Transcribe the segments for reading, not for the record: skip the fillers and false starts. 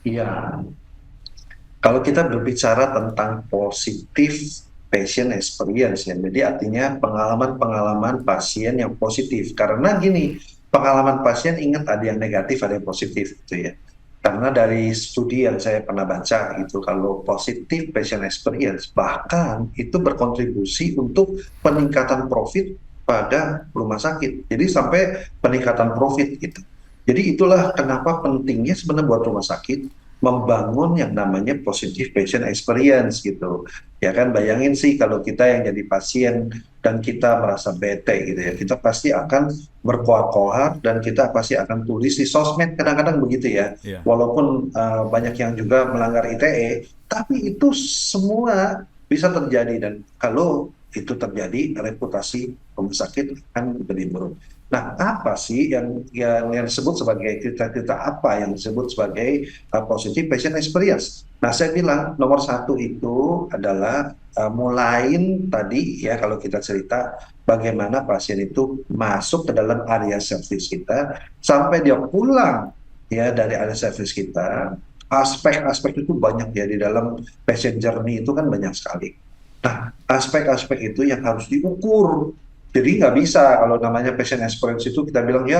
Iya, kalau kita berbicara tentang positif patient experience ya, jadi artinya pengalaman-pengalaman pasien yang positif. Karena gini, pengalaman pasien ingat ada yang negatif, ada yang positif gitu ya. Karena dari studi yang saya pernah baca gitu, kalau positif patient experience bahkan itu berkontribusi untuk peningkatan profit pada rumah sakit. Jadi sampai peningkatan profit gitu. Jadi itulah kenapa pentingnya sebenarnya buat rumah sakit membangun yang namanya positive patient experience gitu. Ya kan bayangin sih kalau kita yang jadi pasien dan kita merasa bete gitu ya, kita pasti akan berkoar-koar dan kita pasti akan tulis di sosmed kadang-kadang begitu ya. Iya. Walaupun banyak yang juga melanggar ITE, tapi itu semua bisa terjadi dan kalau itu terjadi reputasi rumah sakit akan lebih buruk. Nah, apa sih yang disebut sebagai cerita-cerita apa yang disebut sebagai positive patient experience? Nah, saya bilang nomor satu itu adalah mulain tadi ya kalau kita cerita bagaimana pasien itu masuk ke dalam area service kita sampai dia pulang ya dari area service kita. Aspek-aspek itu banyak ya di dalam patient journey itu kan banyak sekali. Nah, aspek-aspek itu yang harus diukur. Jadi nggak bisa kalau namanya patient experience itu kita bilang ya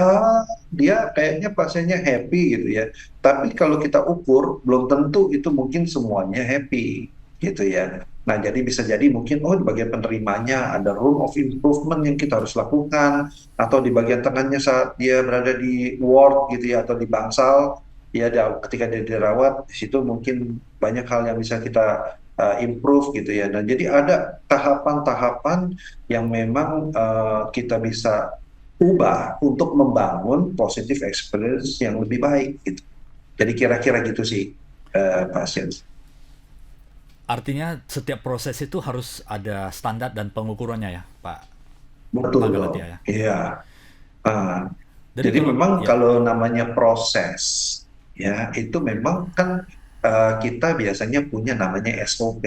dia kayaknya pasiennya happy gitu ya. Tapi kalau kita ukur belum tentu itu mungkin semuanya happy gitu ya. Nah jadi bisa jadi mungkin oh di bagian penerimanya ada room of improvement yang kita harus lakukan atau di bagian tengahnya saat dia berada di ward gitu ya atau di bangsal ya ketika dia dirawat di situ mungkin banyak hal yang bisa kita improve gitu ya. Dan jadi ada tahapan-tahapan yang memang kita bisa ubah untuk membangun positive experience yang lebih baik gitu. Jadi kira-kira gitu sih pasien. Artinya setiap proses itu harus ada standar dan pengukurannya ya, Pak Betul dong. Galatia ya. Iya. Ah, Jadi jadi kalau memang ya, kalau namanya proses ya itu memang kan kita biasanya punya namanya SOP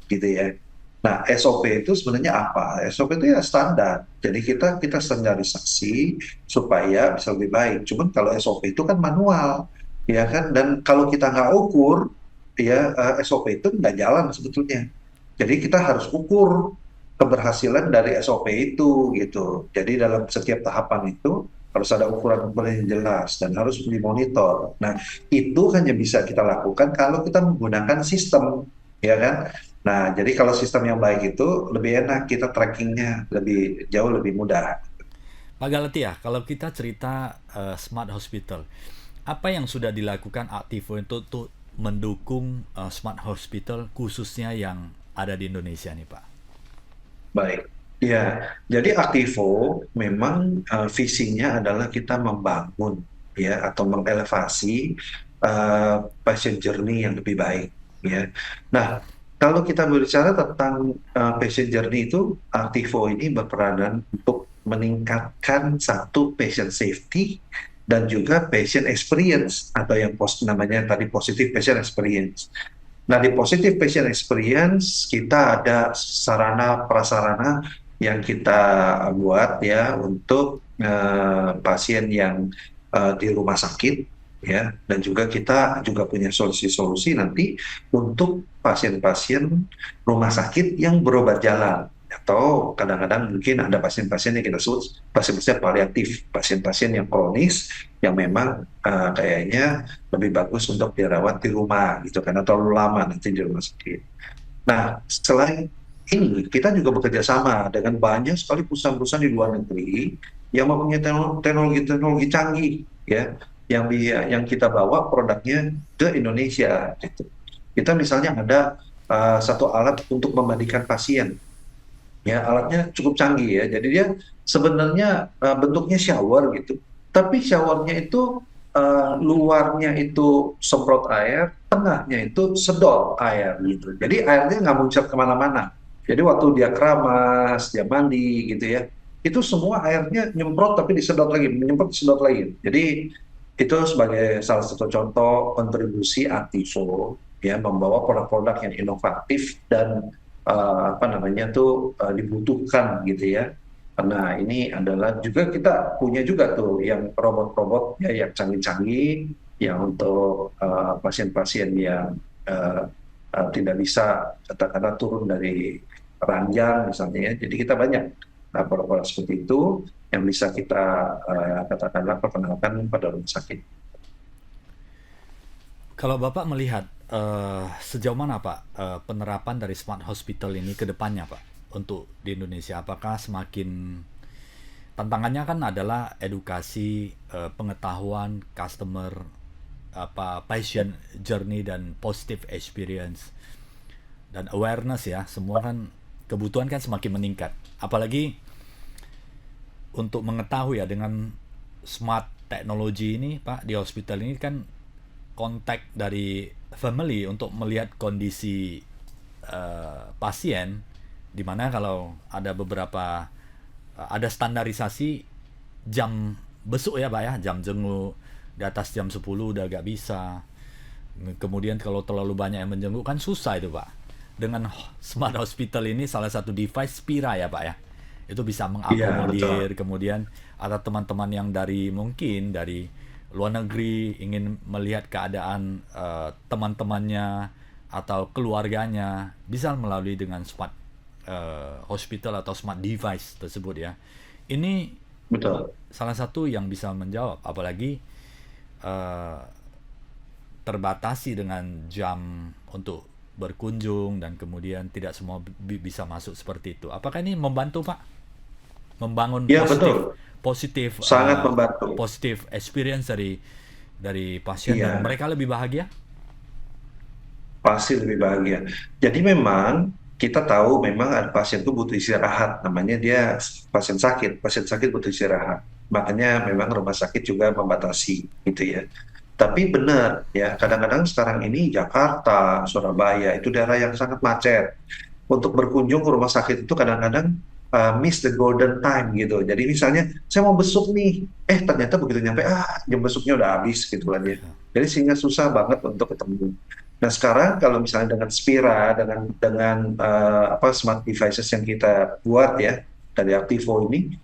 gitu ya. Nah, SOP itu sebenarnya apa? SOP itu ya standar. Jadi kita standarisasi supaya bisa lebih baik. Cuman kalau SOP itu kan manual, ya kan? Dan kalau kita nggak ukur, ya SOP itu nggak jalan sebetulnya. Jadi kita harus ukur keberhasilan dari SOP itu gitu. Jadi dalam setiap tahapan itu harus ada ukuran-ukuran yang jelas dan harus dimonitor. Nah, itu hanya bisa kita lakukan kalau kita menggunakan sistem, ya kan? Nah, jadi kalau sistem yang baik itu lebih enak, kita trackingnya lebih jauh lebih mudah. Pak Galatia, kalau kita cerita smart hospital, apa yang sudah dilakukan Aktivo untuk mendukung smart hospital khususnya yang ada di Indonesia nih, Pak? Baik. Ya, jadi Aktivo memang visinya adalah kita membangun ya atau mengelevasi patient journey yang lebih baik ya. Nah, kalau kita berbicara tentang patient journey itu Aktivo ini berperanan untuk meningkatkan satu patient safety dan juga patient experience atau yang namanya tadi positive patient experience. Nah, di positive patient experience kita ada sarana prasarana yang kita buat ya untuk pasien yang di rumah sakit ya dan juga kita juga punya solusi-solusi nanti untuk pasien-pasien rumah sakit yang berobat jalan atau kadang-kadang mungkin ada pasien-pasien yang kita sebut pasien-pasien paliatif, pasien-pasien yang kronis yang memang kayaknya lebih bagus untuk dirawat di rumah gitu karena terlalu lama nanti di rumah sakit. Nah, selain ini kita juga bekerja sama dengan banyak sekali perusahaan-perusahaan di luar negeri yang mempunyai teknologi-teknologi canggih ya yang kita bawa produknya ke Indonesia gitu. Kita misalnya ada satu alat untuk memandikan pasien. Ya, alatnya cukup canggih ya. Jadi dia sebenarnya bentuknya shower gitu. Tapi showernya itu luarnya itu semprot air, tengahnya itu sedot air gitu. Jadi airnya nggak muncul kemana-mana. Jadi waktu dia keramas, dia mandi gitu ya, itu semua airnya nyemprot tapi disedot lagi, menyemprot disedot lagi. Jadi itu sebagai salah satu contoh kontribusi Aktivo ya membawa produk-produk yang inovatif dan apa namanya tuh dibutuhkan gitu ya. Karena ini adalah juga kita punya juga tuh yang robot-robot ya yang canggih-canggih yang untuk pasien-pasien yang uh, tidak bisa katakanlah turun dari ranjang misalnya ya. Jadi kita banyak pola-pola seperti itu yang bisa kita katakanlah perkenalkan pada rumah sakit. Kalau Bapak melihat sejauh mana Pak penerapan dari smart hospital ini ke depannya Pak untuk di Indonesia, apakah semakin tantangannya kan adalah edukasi, pengetahuan customer, patient journey dan positive experience dan awareness ya, semua kan kebutuhan kan semakin meningkat. Apalagi untuk mengetahui ya dengan smart technology ini Pak di hospital ini kan kontak dari family untuk melihat kondisi pasien, dimana kalau ada beberapa ada standarisasi jam besuk ya Pak ya, jam jenguk di atas jam 10 udah gak bisa. Kemudian kalau terlalu banyak yang menjenguk kan susah itu Pak. Dengan smart hospital ini salah satu device Spira ya Pak ya, itu bisa Iya, betul. mengakomodir. Kemudian ada teman-teman yang dari mungkin dari luar negeri ingin melihat keadaan teman-temannya atau keluarganya, bisa melalui dengan smart hospital atau smart device tersebut ya. Ini Betul. salah satu yang bisa menjawab, apalagi eh, terbatasi dengan jam untuk berkunjung dan kemudian tidak semua bisa masuk seperti itu. Apakah ini membantu Pak membangun Ya, betul. positif Sangat membantu. positif experience dari pasien dan Iya, mereka lebih bahagia? pasti lebih bahagia. Jadi memang kita tahu memang ada pasien itu butuh istirahat, namanya dia pasien sakit butuh istirahat. Makanya memang rumah sakit juga membatasi gitu ya. Tapi benar ya, kadang-kadang sekarang ini Jakarta, Surabaya itu daerah yang sangat macet. Untuk berkunjung ke rumah sakit itu kadang-kadang miss the golden time gitu. Jadi misalnya saya mau besuk nih, ternyata begitu nyampe jam besuknya udah habis gitu kan ya. Jadi sehingga susah banget untuk ketemu. Nah sekarang kalau misalnya dengan Spira, dengan smart devices yang kita buat ya dari Activo ini,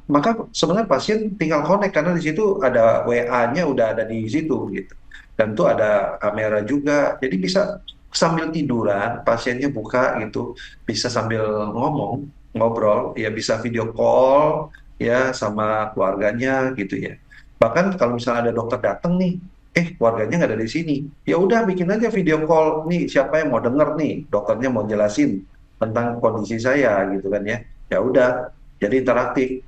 maka sebenarnya pasien tinggal connect karena di situ ada WA-nya udah ada di situ gitu. Dan tuh ada kamera juga, jadi bisa sambil tiduran pasiennya buka gitu, bisa sambil ngomong, ngobrol, ya bisa video call ya sama keluarganya gitu ya. Bahkan kalau misalnya ada dokter datang nih, keluarganya nggak ada di sini, ya udah bikin aja video call nih, siapa yang mau denger nih, dokternya mau jelasin tentang kondisi saya gitu kan ya. Ya udah, jadi interaktif.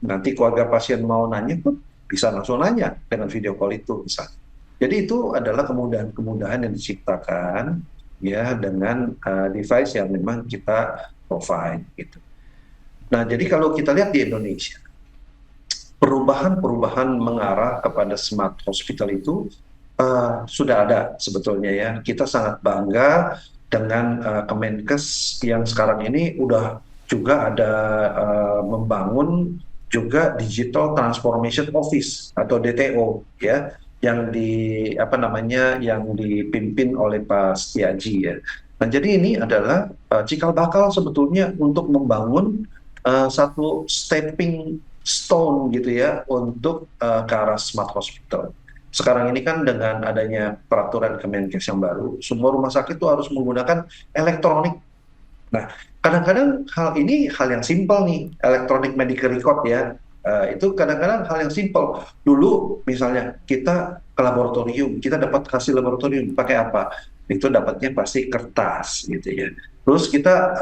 Nanti keluarga pasien mau nanya pun bisa langsung nanya dengan video call itu misalnya. Jadi itu adalah kemudahan-kemudahan yang diciptakan ya dengan device yang memang kita provide gitu. Nah, jadi kalau kita lihat di Indonesia, perubahan-perubahan mengarah kepada smart hospital itu sudah ada sebetulnya ya. Kita sangat bangga dengan Kemenkes yang sekarang ini udah juga ada membangun juga Digital Transformation Office atau DTO ya, yang apa namanya yang dipimpin oleh Pak Setiaji ya. Nah, jadi ini adalah cikal bakal sebetulnya untuk membangun satu stepping stone gitu ya untuk ke arah smart hospital. Sekarang ini kan dengan adanya peraturan Kemenkes yang baru, semua rumah sakit itu harus menggunakan elektronik. Nah, kadang-kadang hal ini hal yang simpel nih, electronic medical record ya. Itu kadang-kadang hal yang simpel. Dulu misalnya kita ke laboratorium, kita dapat hasil laboratorium pakai apa? Itu dapatnya pasti kertas gitu ya. Terus kita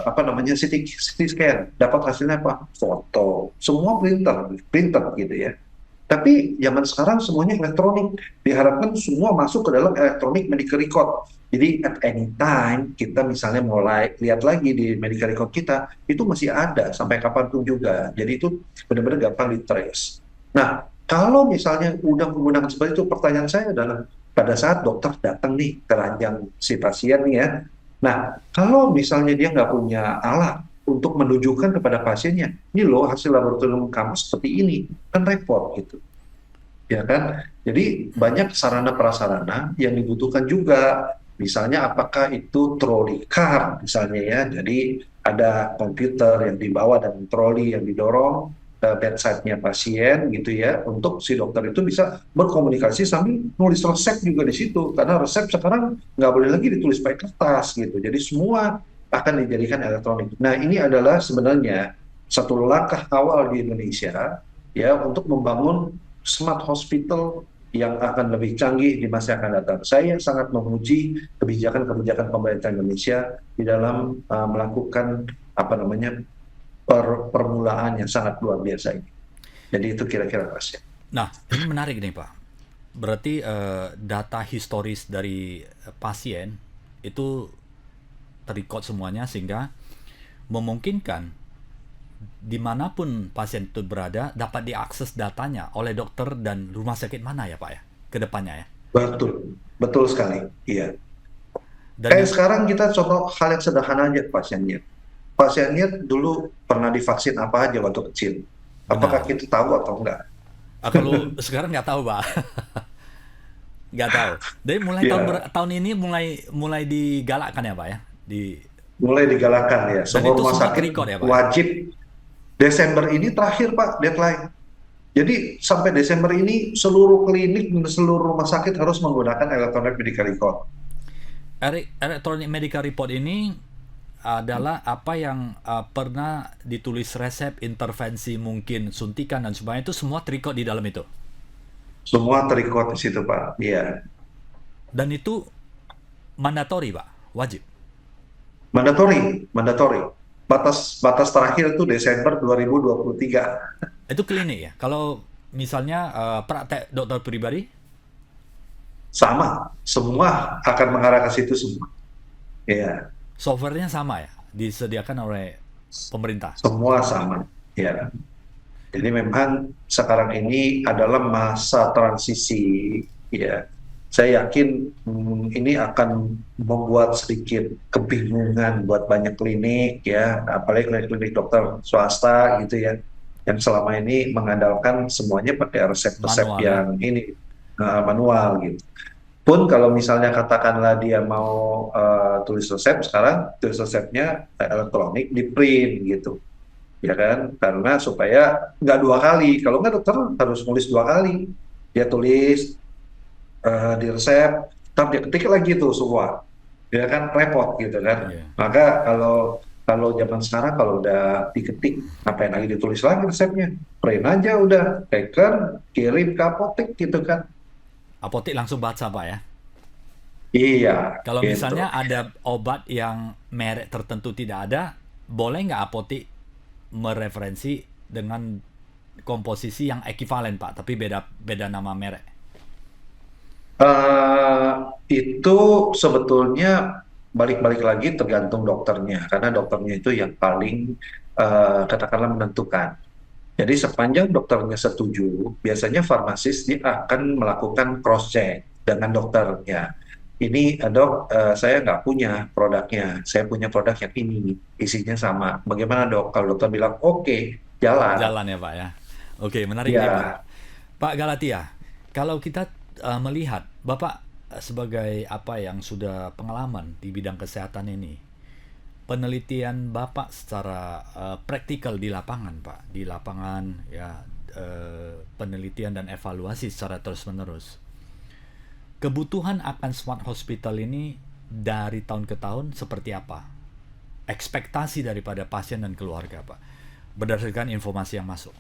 apa namanya CT scan, dapat hasilnya apa? Foto. Semua printer gitu ya. Tapi zaman sekarang semuanya elektronik. Diharapkan semua masuk ke dalam elektronik medical record. Jadi at any time kita misalnya mulai lihat lagi di medical record kita, itu masih ada sampai kapanpun juga. Jadi itu benar-benar gampang di-trace. Nah, kalau misalnya udah menggunakan seperti itu, pertanyaan saya adalah pada saat dokter datang nih ke ranjang si pasien nih ya. Nah, kalau misalnya dia nggak punya alat untuk menunjukkan kepada pasiennya, ini loh hasil laboratorium kamu seperti ini, kan repot gitu ya kan? Jadi banyak sarana prasarana yang dibutuhkan juga. Misalnya apakah itu trolley car misalnya ya. Jadi ada komputer yang dibawa dan troli yang didorong. bedside-nya pasien gitu ya, untuk si dokter itu bisa berkomunikasi sambil nulis resep juga di situ, karena resep sekarang nggak boleh lagi ditulis pakai kertas gitu, jadi semua akan dijadikan elektronik. Nah, ini adalah sebenarnya satu langkah awal di Indonesia ya untuk membangun smart hospital yang akan lebih canggih di masa yang akan datang. Saya sangat memuji kebijakan-kebijakan pemerintah Indonesia di dalam melakukan apa namanya permulaan yang sangat luar biasa ini. Jadi itu kira-kira Mas ya. Nah, ini menarik nih Pak. Berarti data historis dari pasien itu terrecord semuanya sehingga memungkinkan dimanapun pasien itu berada dapat diakses datanya oleh dokter dan rumah sakit mana ya Pak ya ke depannya ya. Betul, betul sekali. Iya. Dan Kayak sekarang kita contoh hal yang sederhana aja pasiennya. Pasiennya dulu pernah divaksin apa aja waktu kecil. Apakah benar. kita tahu atau enggak? Kalau sekarang nggak tahu Pak, nggak tahu. Jadi mulai Ya, tahun ini mulai mulai digalakkan ya Pak ya. mulai digalakan ya. Dan Semua itu rumah semua sakit terrecord ya Pak ya. wajib Desember ini terakhir Pak deadline. Jadi sampai Desember ini seluruh klinik dan seluruh rumah sakit harus menggunakan electronic medical record. Electronic medical report ini adalah apa yang pernah ditulis resep, intervensi mungkin suntikan dan sebagainya itu semua terikot di dalam itu. Semua terrecord di situ Pak. Iya. Dan itu mandatori Pak, wajib. Mandatory, mandatory. Batas batas terakhir itu Desember 2023. Itu klinik ya. Kalau misalnya praktek dokter pribadi, Sama, semua akan mengarah ke situ semua. Iya, softwarenya sama ya, disediakan oleh pemerintah. semua sama. Ya. Jadi memang sekarang ini adalah masa transisi. Ya, saya yakin ini akan membuat sedikit kebingungan buat banyak klinik ya, apalagi klinik-klinik dokter swasta gitu ya, yang selama ini mengandalkan semuanya pakai resep-resep Manual ya. yang ini manual gitu. Pun kalau misalnya katakanlah dia mau tulis resep, sekarang tulis resepnya elektronik di print gitu, ya kan? Karena supaya nggak dua kali. Kalau nggak dokter harus nulis dua kali. Dia tulis di resep, tapi dia ketik lagi tuh semua, ya kan repot gitu kan. Iya. Maka kalau kalau zaman sekarang kalau udah diketik, ngapain lagi ditulis lagi resepnya? Print aja udah, tekan, kirim ke apotek gitu kan. Apotek langsung baca Pak ya. Iya, Kalau gitu. misalnya ada obat yang merek tertentu tidak ada, boleh nggak apotek mereferensi dengan komposisi yang ekivalen Pak, tapi beda beda nama merek. Eh, itu sebetulnya balik-balik lagi tergantung dokternya, karena dokternya itu yang paling katakanlah menentukan. Jadi sepanjang dokternya setuju, biasanya farmasis dia akan melakukan cross check dengan dokternya. Ini dok, saya nggak punya produknya, saya punya produk yang ini, isinya sama. Bagaimana dok? Kalau dokter bilang oke, jalan. Jalan ya Pak ya. Oke, menarik nih Pak. Ya, Pak Galatia, kalau kita melihat Bapak sebagai apa yang sudah pengalaman di bidang kesehatan ini, penelitian Bapak secara praktikal di lapangan, Pak, di lapangan ya penelitian dan evaluasi secara terus-menerus. Kebutuhan akan smart hospital ini dari tahun ke tahun seperti apa? Ekspektasi daripada pasien dan keluarga, Pak, berdasarkan informasi yang masuk.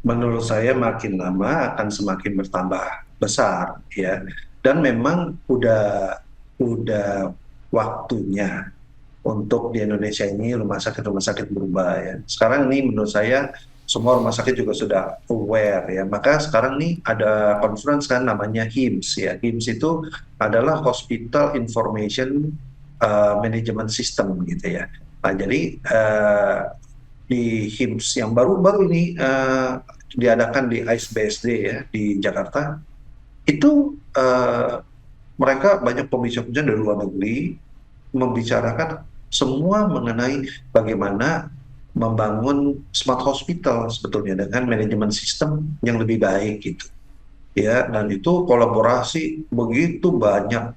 menurut saya makin lama akan semakin bertambah besar ya. Dan memang udah waktunya untuk di Indonesia ini rumah sakit berubah ya. Sekarang ini menurut saya semua rumah sakit juga sudah aware ya. Maka sekarang nih ada conference kan namanya HIMSS ya. HIMSS itu adalah Hospital Information Management System gitu ya. Nah, jadi di HIMSS yang baru-baru ini diadakan di ISBSD ya di Jakarta, itu mereka banyak pembicara dari luar negeri membicarakan semua mengenai bagaimana membangun smart hospital sebetulnya dengan manajemen sistem yang lebih baik gitu ya. Dan itu kolaborasi begitu banyak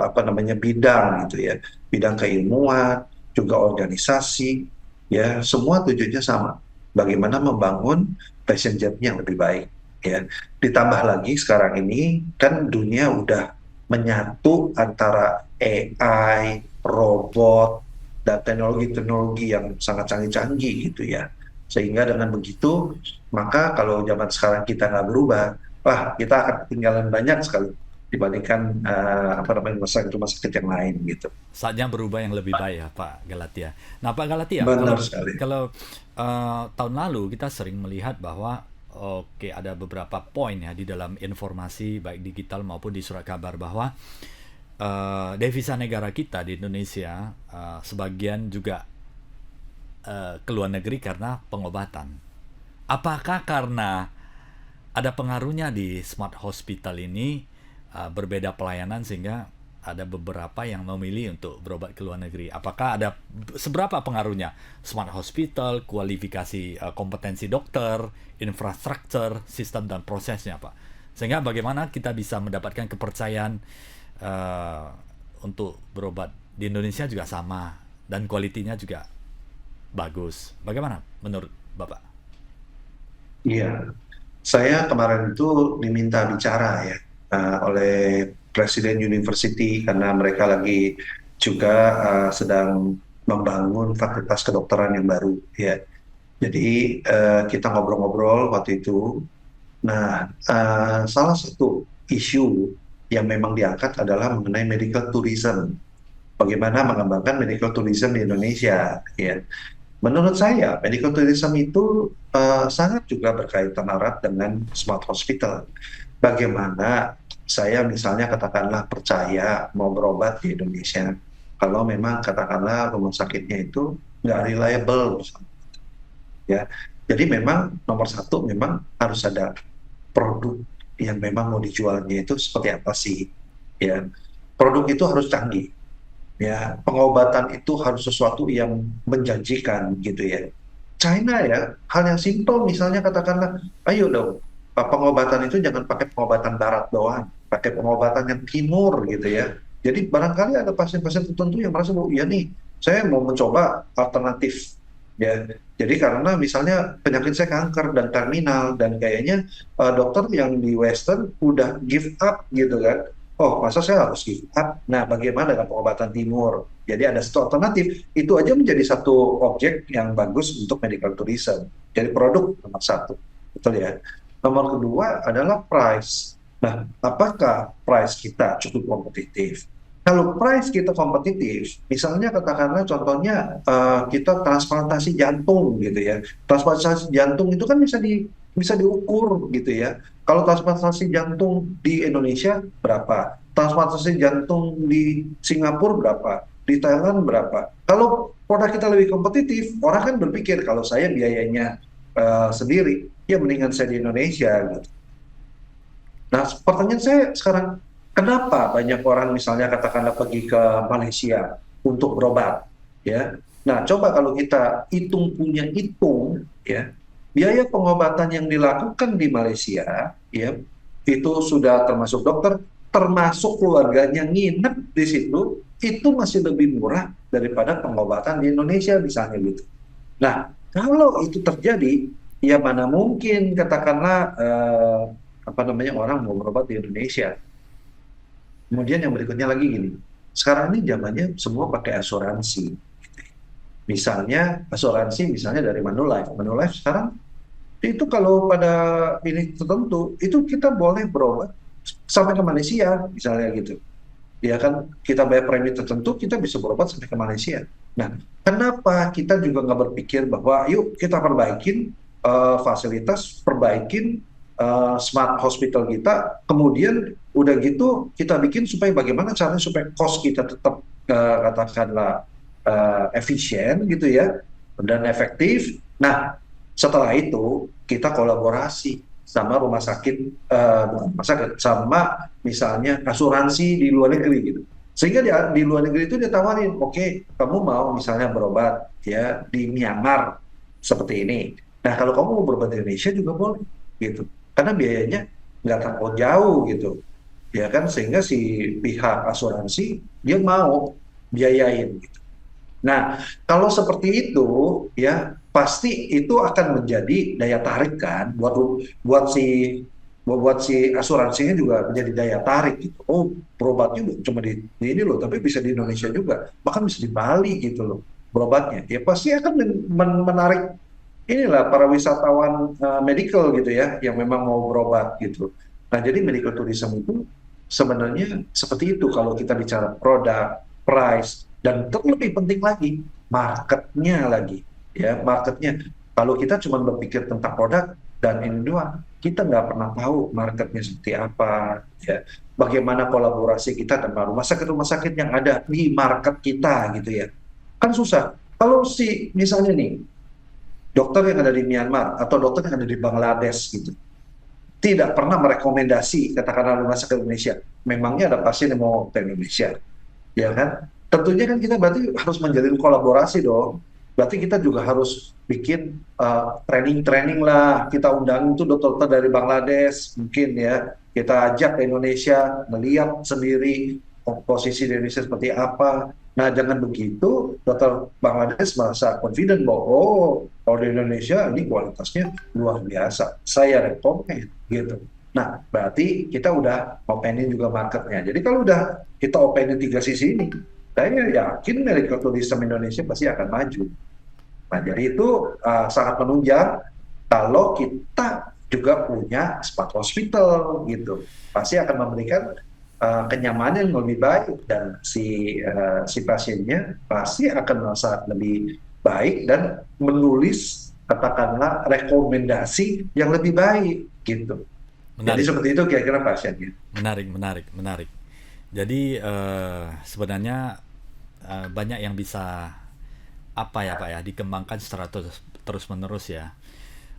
apa namanya bidang gitu ya, bidang keilmuan juga organisasi. ya semua tujuannya sama, bagaimana membangun passenger yang lebih baik, ya. Ditambah lagi sekarang ini kan dunia udah menyatu antara AI, robot, dan teknologi-teknologi yang sangat canggih-canggih gitu ya, sehingga dengan begitu maka kalau zaman sekarang kita nggak berubah, wah kita akan ketinggalan banyak sekali dibandingkan apa namanya rumah sakit yang lain gitu. Saatnya berubah yang lebih baik ya Pak Galatia. Nah Pak Galatia, Benar kalau sekali. kalau tahun lalu kita sering melihat bahwa oke ada beberapa poin ya di dalam informasi baik digital maupun di surat kabar bahwa devisa negara kita di Indonesia sebagian juga ke luar negeri karena pengobatan. Apakah karena ada pengaruhnya di smart hospital ini berbeda pelayanan sehingga ada beberapa yang memilih untuk berobat ke luar negeri. Apakah ada seberapa pengaruhnya smart hospital, kualifikasi kompetensi dokter, infrastruktur, sistem dan prosesnya, Pak? Sehingga bagaimana kita bisa mendapatkan kepercayaan uh, untuk berobat di Indonesia juga sama dan kualitinya juga bagus. Bagaimana menurut Bapak? Iya, saya kemarin itu diminta bicara ya oleh Presiden University karena mereka lagi juga sedang membangun fakultas kedokteran yang baru ya. Jadi kita ngobrol-ngobrol waktu itu. Nah, salah satu isu yang memang diangkat adalah mengenai medical tourism. Bagaimana mengembangkan medical tourism di Indonesia ya. Menurut saya, medical tourism itu sangat juga berkaitan erat dengan smart hospital. Bagaimana saya misalnya katakanlah percaya mau berobat di Indonesia, kalau memang katakanlah rumah sakitnya itu nggak reliable, ya. Jadi memang nomor satu memang harus ada produk yang memang mau dijualnya itu seperti apa sih, ya. Produk itu harus canggih, ya, pengobatan itu harus sesuatu yang menjanjikan gitu ya. China ya, hal yang simpel misalnya katakanlah, ayo dong, pengobatan itu jangan pakai pengobatan barat doang, pakai pengobatan yang timur gitu ya. Jadi barangkali ada pasien-pasien tertentu yang merasa bahwa ya nih, saya mau mencoba alternatif ya. Jadi karena misalnya penyakit saya kanker dan terminal dan kayaknya dokter yang di Western udah give up gitu kan. Oh, masa saya harus give up? Nah, bagaimana dengan pengobatan timur? Jadi ada satu alternatif, itu aja menjadi satu objek yang bagus untuk medical tourism. Jadi produk nomor satu, betul ya. Nomor kedua adalah price. Nah, apakah price kita cukup kompetitif? Kalau price kita kompetitif, misalnya katakanlah contohnya kita transplantasi jantung gitu ya. Transplantasi jantung itu kan bisa diukur gitu ya. Kalau transplantasi jantung di Indonesia berapa? Transplantasi jantung di Singapura berapa? Di Thailand berapa? Kalau produk kita lebih kompetitif, orang kan berpikir kalau saya biayanya sendiri, ya mendingan saya di Indonesia gitu. Nah, pertanyaan saya sekarang, kenapa banyak orang misalnya katakanlah pergi ke Malaysia untuk berobat, ya? Nah, coba kalau kita hitung, ya, biaya pengobatan yang dilakukan di Malaysia, ya, itu sudah termasuk dokter, termasuk keluarganya nginep di situ, itu masih lebih murah daripada pengobatan di Indonesia misalnya gitu. Nah, kalau itu terjadi, ya mana mungkin katakanlah apa namanya orang mau berobat di Indonesia. Kemudian yang berikutnya lagi gini, sekarang ini zamannya semua pakai asuransi. Misalnya asuransi misalnya dari Manulife. Manulife sekarang itu kalau pada ini tertentu itu kita boleh berobat sampai ke Malaysia misalnya gitu. Ya kan kita bayar premi tertentu kita bisa berobat sampai ke Malaysia. Nah, kenapa kita juga nggak berpikir bahwa yuk kita perbaikin fasilitas, perbaikin smart hospital kita, kemudian udah gitu kita bikin supaya bagaimana caranya supaya cost kita tetap katakanlah efisien gitu ya dan efektif. Nah, setelah itu kita kolaborasi sama rumah sakit, rumah sakit sama misalnya asuransi di luar negeri gitu. Sehingga di luar negeri itu ditawarin, oke, kamu mau misalnya berobat ya di Myanmar seperti ini. Nah, kalau kamu mau berobat di Indonesia juga boleh gitu. Karena biayanya nggak terlalu jauh gitu. Ya kan sehingga si pihak asuransi dia mau biayain gitu. Nah, kalau seperti itu ya pasti itu akan menjadi daya tarik kan buat si buat si asuransinya juga menjadi daya tarik gitu. Oh, berobatnya bukan cuma di ini loh, tapi bisa di Indonesia juga, bahkan bisa di Bali gitu loh berobatnya. Ya pasti akan menarik inilah para wisatawan medical gitu ya yang memang mau berobat gitu. Nah, jadi medical tourism itu sebenarnya seperti itu kalau kita bicara produk, price, dan terlebih penting lagi marketnya lagi ya marketnya. Kalau kita cuma berpikir tentang produk dan ini doang, kita nggak pernah tahu marketnya seperti apa ya. Bagaimana kolaborasi kita dengan rumah sakit yang ada di market kita gitu ya. Kan susah. Kalau si misalnya nih dokter yang ada di Myanmar atau dokter yang ada di Bangladesh gitu tidak pernah merekomendasi katakanlah rumah sakit Indonesia, memangnya ada pasien yang mau ke Indonesia, ya kan? Tentunya kan kita berarti harus menjalin kolaborasi dong. Berarti kita juga harus bikin training-training lah. Kita undang itu dokter-dokter dari Bangladesh, mungkin ya. Kita ajak ke Indonesia, melihat sendiri posisi di Indonesia seperti apa. Nah, jangan begitu, dokter Bangladesh merasa confident bahwa, oh, kalau di Indonesia ini kualitasnya luar biasa. Saya rekomen, gitu. Nah, berarti kita udah opening juga marketnya. Jadi kalau udah kita opening tiga sisi ini, saya yakin medical tourism Indonesia pasti akan maju. Nah, jadi itu sangat menunjang kalau kita juga punya smart hospital gitu. Pasti akan memberikan kenyamanan yang lebih baik dan si pasiennya pasti akan merasa lebih baik dan menulis katakanlah rekomendasi yang lebih baik gitu. Jadi Menarik, seperti itu kira-kira pasiennya. menarik, menarik, menarik. Jadi sebenarnya banyak yang bisa apa ya Pak ya dikembangkan secara terus menerus ya.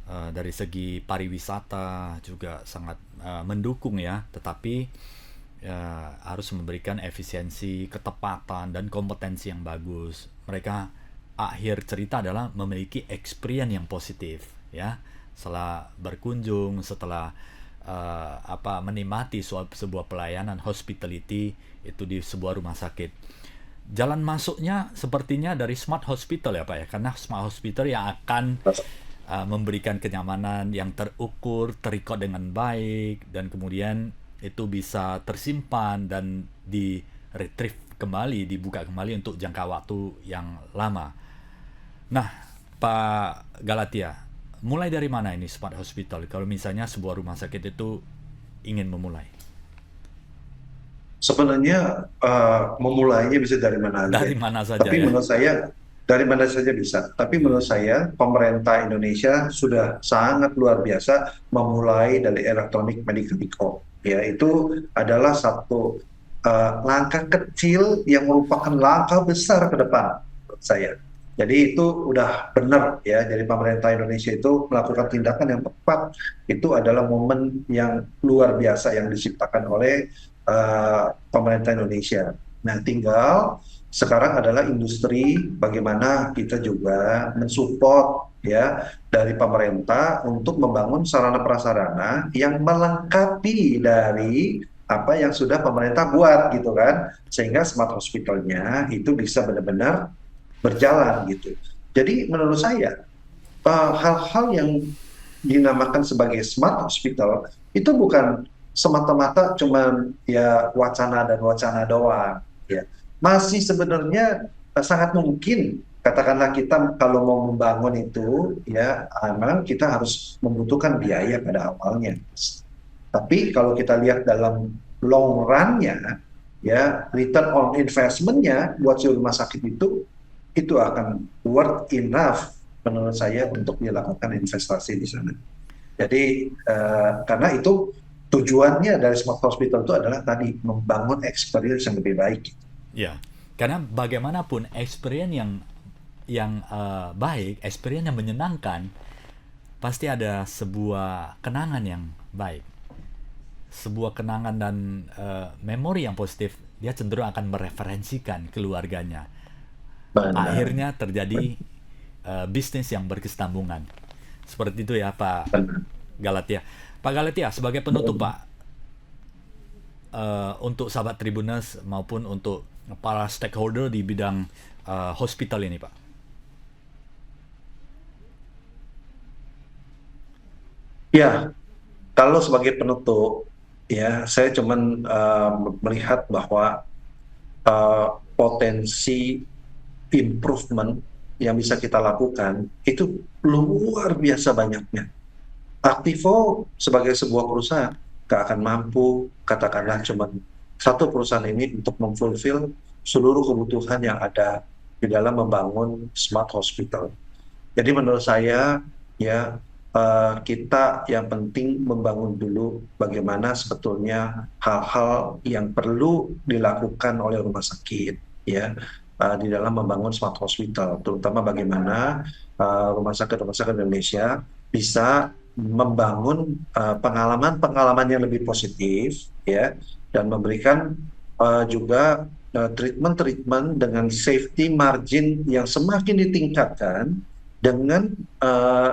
Dari segi pariwisata juga sangat mendukung ya, tetapi harus memberikan efisiensi, ketepatan dan kompetensi yang bagus. Mereka akhir cerita adalah memiliki experience yang positif ya. Setelah berkunjung, setelah menikmati sebuah pelayanan hospitality itu di sebuah rumah sakit. Jalan masuknya sepertinya dari smart hospital ya Pak ya, karena smart hospital yang akan memberikan kenyamanan yang terukur, terrecord dengan baik, dan kemudian itu bisa tersimpan dan di retrieve kembali, dibuka kembali untuk jangka waktu yang lama. Nah, Pak Galatia, mulai dari mana ini smart hospital? Kalau misalnya sebuah rumah sakit itu ingin memulai, Sebenarnya memulainya bisa dari mana aja. dari mana saja Tapi ya? menurut saya dari mana saja bisa. Tapi menurut saya pemerintah Indonesia sudah sangat luar biasa memulai dari electronic medical record. Ya, itu adalah satu langkah kecil yang merupakan langkah besar ke depan menurut saya. Jadi itu udah benar ya. Jadi pemerintah Indonesia itu melakukan tindakan yang tepat. Itu adalah momen yang luar biasa yang diciptakan oleh pemerintah Indonesia. Nah, tinggal sekarang adalah industri bagaimana kita juga mensupport ya dari pemerintah untuk membangun sarana prasarana yang melengkapi dari apa yang sudah pemerintah buat gitu kan, sehingga smart hospitalnya itu bisa benar-benar berjalan gitu. Jadi menurut saya hal-hal yang dinamakan sebagai smart hospital itu bukan semata-mata cuman ya wacana dan wacana doang ya. Masih sebenarnya sangat mungkin katakanlah kita kalau mau membangun itu ya memang kita harus membutuhkan biaya pada awalnya. Tapi kalau kita lihat dalam long run-nya ya return on investment-nya buat si rumah sakit itu akan worth enough menurut saya untuk dilakukan investasi di sana. Jadi karena itu tujuannya dari smart hospital itu adalah tadi membangun experience yang lebih baik. Ya, karena bagaimanapun experience yang baik, experience yang menyenangkan, pasti ada sebuah kenangan yang baik, sebuah kenangan dan memori yang positif. Dia cenderung akan mereferensikan keluarganya. Benar, Akhirnya terjadi bisnis yang berkesinambungan. Seperti itu ya Pak benar. Galatia. Pak Galatia, sebagai penutup Pak, untuk sahabat Tribuners maupun untuk para stakeholder di bidang hospital ini, Pak? Ya, kalau sebagai penutup, ya saya cuman melihat bahwa potensi improvement yang bisa kita lakukan itu luar biasa banyaknya. Aktivo sebagai sebuah perusahaan gak akan mampu, katakanlah cuma satu perusahaan ini untuk memfulfill seluruh kebutuhan yang ada di dalam membangun smart hospital. Jadi menurut saya ya kita yang penting membangun dulu bagaimana sebetulnya hal-hal yang perlu dilakukan oleh rumah sakit ya di dalam membangun smart hospital, terutama bagaimana rumah sakit Indonesia bisa membangun pengalaman-pengalaman yang lebih positif ya dan memberikan juga treatment-treatment dengan safety margin yang semakin ditingkatkan dengan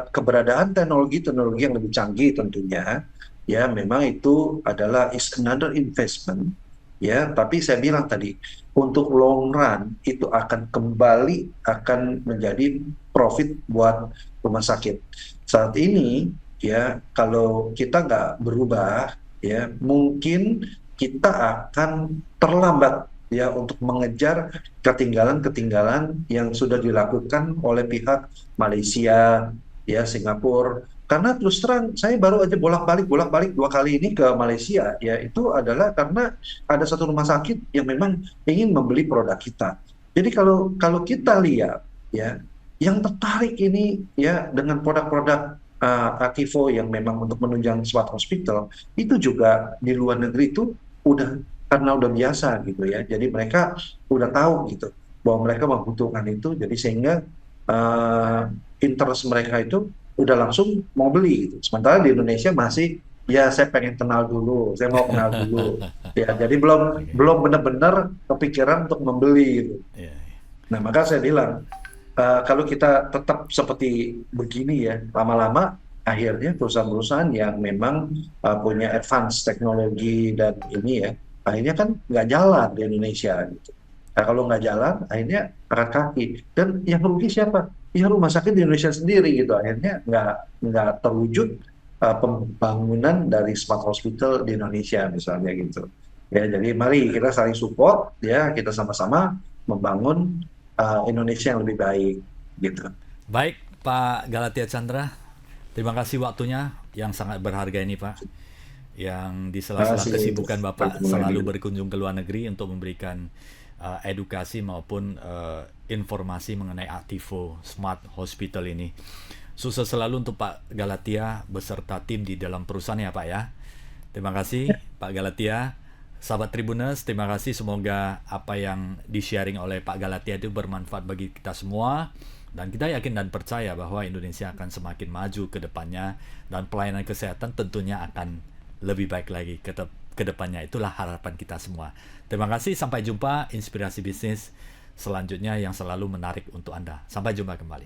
keberadaan teknologi-teknologi yang lebih canggih tentunya, ya memang itu adalah is another investment, ya. Tapi saya bilang tadi untuk long run itu akan kembali akan menjadi profit buat rumah sakit. Saat ini, ya kalau kita nggak berubah, ya mungkin kita akan terlambat ya untuk mengejar ketinggalan-ketinggalan yang sudah dilakukan oleh pihak Malaysia, ya Singapura. Karena terus terang saya baru aja bolak-balik 2 kali ini ke Malaysia, ya itu adalah karena ada satu rumah sakit yang memang ingin membeli produk kita. Jadi kalau kalau kita lihat, ya yang tertarik ini ya dengan produk-produk Akivo yang memang untuk menunjang smart hospital itu juga di luar negeri itu udah karena udah biasa gitu ya. Jadi mereka udah tahu gitu bahwa mereka membutuhkan itu, jadi sehingga uh, interest mereka itu udah langsung mau beli gitu. Sementara di Indonesia masih ya saya pengen kenal dulu, saya mau kenal dulu. Ya, jadi belum Oke. belum benar-benar kepikiran untuk membeli gitu. Iya, iya. Nah, maka saya bilang kalau kita tetap seperti begini ya, lama-lama akhirnya perusahaan-perusahaan yang memang punya advance teknologi dan ini ya, akhirnya kan nggak jalan di Indonesia gitu. Nah, kalau nggak jalan, akhirnya angkat kaki. Dan yang rugi siapa? Ya rumah sakit di Indonesia sendiri gitu. Akhirnya nggak terwujud pembangunan dari smart hospital di Indonesia misalnya gitu. Ya, jadi mari kita saling support ya, kita sama-sama membangun Indonesia yang lebih baik gitu. Baik, Pak Galatia Chandra, terima kasih waktunya yang sangat berharga ini, Pak. Yang di Terima sela-sela kasih untuk kesibukan Bapak bertemu lagi. selalu berkunjung ke luar negeri untuk memberikan edukasi maupun informasi mengenai Aktivo Smart Hospital ini. Sukses selalu untuk Pak Galatia beserta tim di dalam perusahaan ya, Pak ya. Terima kasih Pak Galatia. Sahabat Tribuners, terima kasih. Semoga apa yang di-sharing oleh Pak Galatia itu bermanfaat bagi kita semua. Dan kita yakin dan percaya bahwa Indonesia akan semakin maju ke depannya. Dan pelayanan kesehatan tentunya akan lebih baik lagi ke depannya. Itulah harapan kita semua. Terima kasih. Sampai jumpa. Inspirasi bisnis selanjutnya yang selalu menarik untuk Anda. Sampai jumpa kembali.